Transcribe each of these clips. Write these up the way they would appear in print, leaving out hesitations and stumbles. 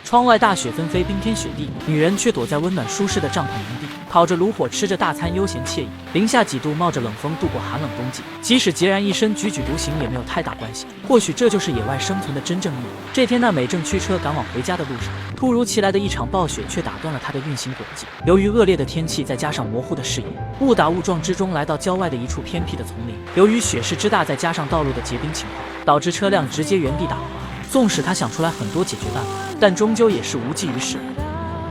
窗外大雪纷飞，冰天雪地，女人却躲在温暖舒适的帐篷营地，烤着炉火，吃着大餐，悠闲惬意。零下几度，冒着冷风度过寒冷冬季，即使孑然一身，踽踽独行也没有太大关系。或许这就是野外生存的真正意义。这天，娜美正驱车赶往回家的路上，突如其来的一场暴雪却打断了她的运行轨迹。由于恶劣的天气，再加上模糊的视野，误打误撞之中来到郊外的一处偏僻的丛林。由于雪势之大，再加上道路的结冰情况，导致车辆直接原地打滑。纵使他想出来很多解决办法，但终究也是无济于事。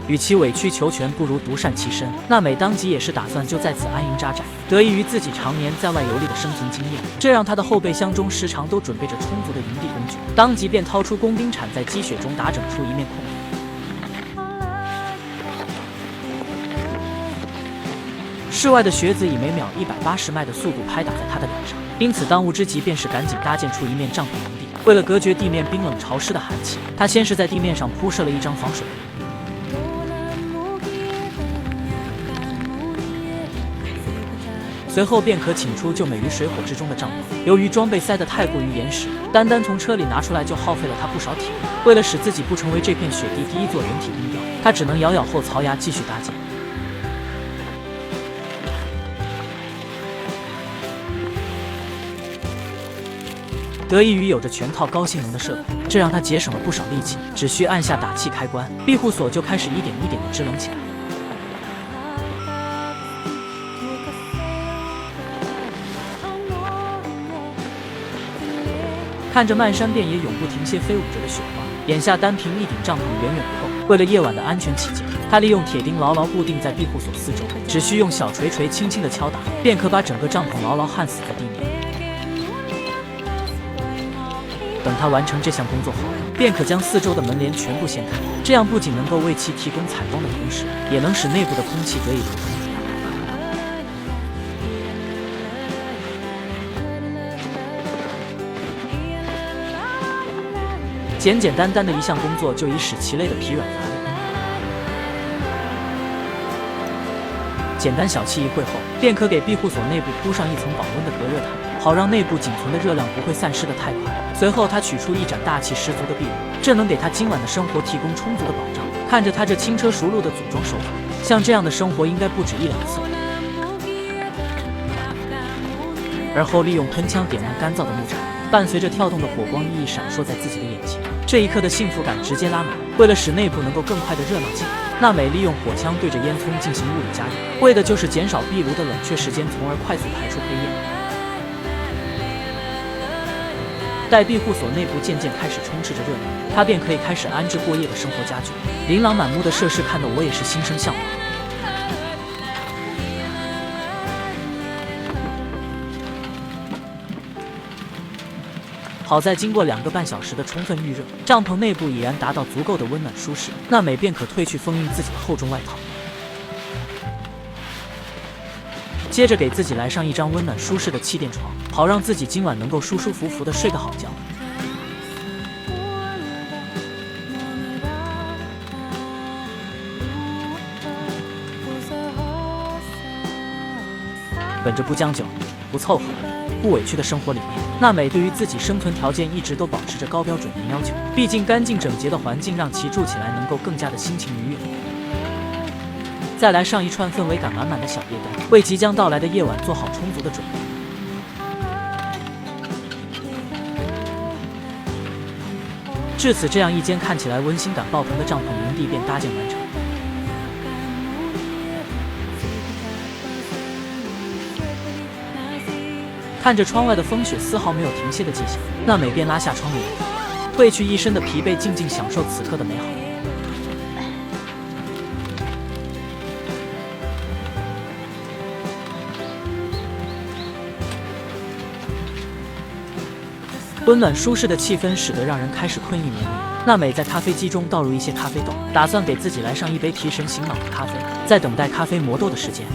与其委曲求全，不如独善其身。娜美当即也是打算就在此安营扎寨。得益于自己常年在外游历的生存经验，这让他的后备箱中时常都准备着充足的营地工具，当即便掏出工兵铲，在积雪中打整出一面空地。室外的雪子以每秒180迈的速度拍打在他的脸上，因此当务之急便是赶紧搭建出一面帐篷营地。为了隔绝地面冰冷潮湿的寒气，他先是在地面上铺设了一张防水布，随后便可请出就美于水火之中的帐篷。由于装备塞得太过于严实，单从车里拿出来就耗费了他不少体力。为了使自己不成为这片雪地第一座人体冰雕，他只能咬咬后槽牙继续搭建。得益于有着全套高性能的设备，这让他节省了不少力气，只需按下打气开关，庇护所就开始一点一点的制冷起来。看着漫山遍野永不停歇飞舞着的雪花，眼下单凭一顶帐篷远远不够。为了夜晚的安全起见，他利用铁钉牢牢固定在庇护所四周，只需用小锤锤轻轻的敲打，便可把整个帐篷牢牢焊死在地面。等他完成这项工作后，便可将四周的门帘全部掀开，这样不仅能够为其提供采光的同时，也能使内部的空气得以流通。简简单单的一项工作，就已使其累得疲软乏力。简单小憩一会后，便可给庇护所内部铺上一层保温的隔热毯，好让内部仅存的热量不会散失得太快。随后他取出一盏大气十足的壁炉，这能给他今晚的生活提供充足的保障。看着他这轻车熟路的组装手法，像这样的生活应该不止1、2次。而后利用喷枪点燃干燥的木柴，伴随着跳动的火光熠熠闪烁在自己的眼前，这一刻的幸福感直接拉满。为了使内部能够更快的热闹起来，娜美利用火枪对着烟囱进行物理加热，为的就是减少壁炉的冷却时间，从而快速排出黑烟。待庇护所内部渐渐开始充斥着热量，他便可以开始安置过夜的生活家具。琳琅满目的设施看得我也是心生向往。好在经过2个半小时的充分预热，帐篷内部已然达到足够的温暖舒适，娜美便可褪去封印自己的厚重外套。接着给自己来上一张温暖舒适的气垫床，好让自己今晚能够舒舒服服的睡个好觉。本着不将就、不凑合、不委屈的生活理念，娜美对于自己生存条件一直都保持着高标准零要求。毕竟干净整洁的环境让其住起来能够更加的心情愉悦。再来上一串氛围感满满的小夜灯，为即将到来的夜晚做好充足的准备。至此，这样一间看起来温馨感爆棚的帐篷营地便搭建完成。看着窗外的风雪丝毫没有停歇的迹象，娜美便拉下窗帘，褪去一身的疲惫，静静享受此刻的美好。温暖舒适的气氛使得让人开始困意绵绵。娜美在咖啡机中倒入一些咖啡豆，打算给自己来上一杯提神醒脑的咖啡。在等待咖啡磨豆的时间，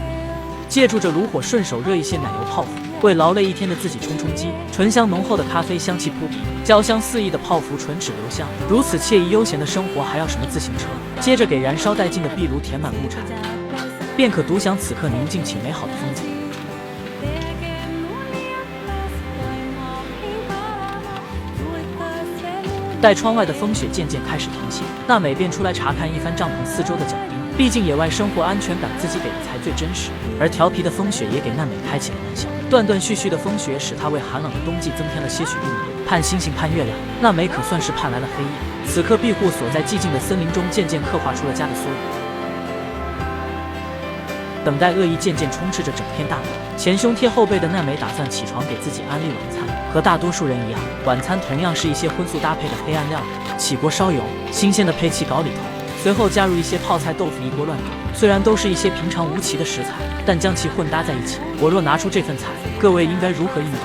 借助着炉火顺手热一些奶油泡芙，为劳累一天的自己冲冲击。醇香浓厚的咖啡香气扑鼻，焦香四溢的泡芙唇齿留香。如此惬意悠闲的生活还要什么自行车？接着给燃烧殆尽的壁炉填满木柴，便可独享此刻宁静且美好的风景。待窗外的风雪渐渐开始停歇，娜美便出来查看一番帐篷四周的脚钉。毕竟野外生活安全感自己给的才最真实，而调皮的风雪也给娜美开起了玩笑。断断续续的风雪使她为寒冷的冬季增添了些许意义。盼星星盼月亮，娜美可算是盼来了黑夜。此刻庇护所在寂静的森林中渐渐刻画出了家的缩影。等待恶意渐渐充斥着整片大陆，前胸贴后背的娜美打算起床给自己安利晚餐。和大多数人一样，晚餐同样是一些荤素搭配的黑暗料理，起锅烧油，新鲜的佩奇搞里头，随后加入一些泡菜豆腐一锅乱炖。虽然都是一些平常无奇的食材，但将其混搭在一起，我若拿出这份菜，各位应该如何应对？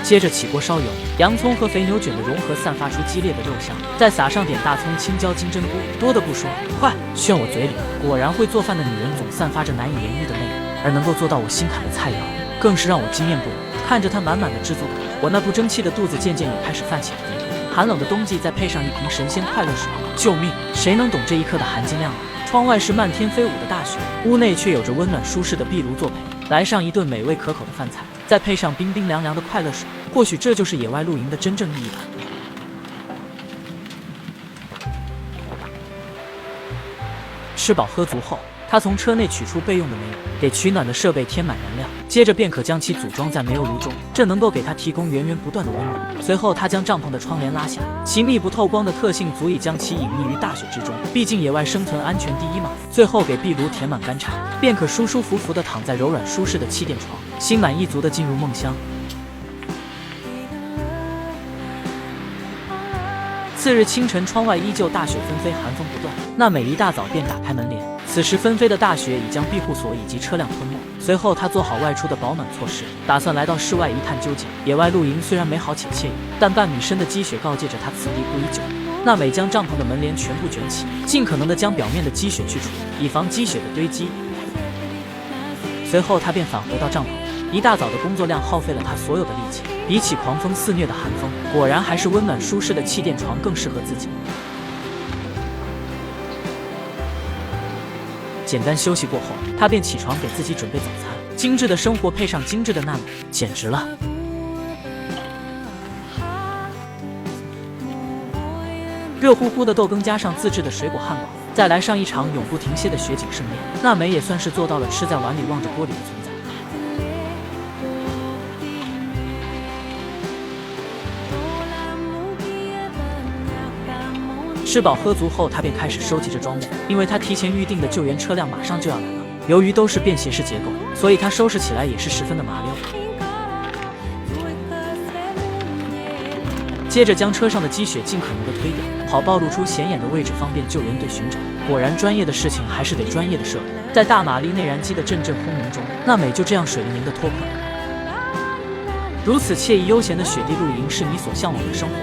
接着起锅烧油，洋葱和肥牛卷的融合散发出激烈的肉香，再撒上点大葱、青椒、金针菇，多的不说，快炫我嘴里！果然会做饭的女人总散发着难以言喻的魅力，而能够做到我心坎的菜肴，更是让我惊艳不已。看着她满满的知足感，我那不争气的肚子渐渐也开始泛起了嘀咕。寒冷的冬季再配上一瓶神仙快乐水，救命！谁能懂这一刻的含金量啊？窗外是漫天飞舞的大雪，屋内却有着温暖舒适的壁炉作陪，来上一顿美味可口的饭菜，再配上冰冰凉凉的快乐水，或许这就是野外露营的真正意义吧。吃饱喝足后，他从车内取出备用的煤油，给取暖的设备添满燃料，接着便可将其组装在煤油炉中，这能够给他提供源源不断的温暖。随后他将帐篷的窗帘拉下，其密不透光的特性足以将其隐匿于大雪之中，毕竟野外生存安全第一嘛。最后给壁炉填满干柴，便可舒舒服服地躺在柔软舒适的气垫床，心满意足地进入梦乡。次日清晨，窗外依旧大雪纷飞，寒风不断。娜美一大早便打开门帘，此时纷飞的大雪已将庇护所以及车辆吞没。随后她做好外出的保暖措施，打算来到室外一探究竟。野外露营虽然美好且惬意，但半米深的积雪告诫着她此地不宜久留。娜美将帐篷的门帘全部卷起，尽可能的将表面的积雪去除，以防积雪的堆积。随后她便返回到帐篷。一大早的工作量耗费了他所有的力气，比起狂风肆虐的寒风，果然还是温暖舒适的气垫床更适合自己。简单休息过后，他便起床给自己准备早餐。精致的生活配上精致的娜美，简直了！热乎乎的豆羹加上自制的水果汉堡，再来上一场永不停歇的雪景盛宴，娜美也算是做到了吃在碗里望着锅里的存在。吃饱喝足后，他便开始收集着装备，因为他提前预定的救援车辆马上就要来了。由于都是便携式结构，所以他收拾起来也是十分的麻溜。接着将车上的积雪尽可能的推掉，好暴露出显眼的位置，方便救援队寻找。果然，专业的事情还是得专业的设备。在大马力内燃机的阵阵轰鸣中，娜美就这样水灵灵的脱困。如此惬意悠闲的雪地露营，是你所向往的生活吗？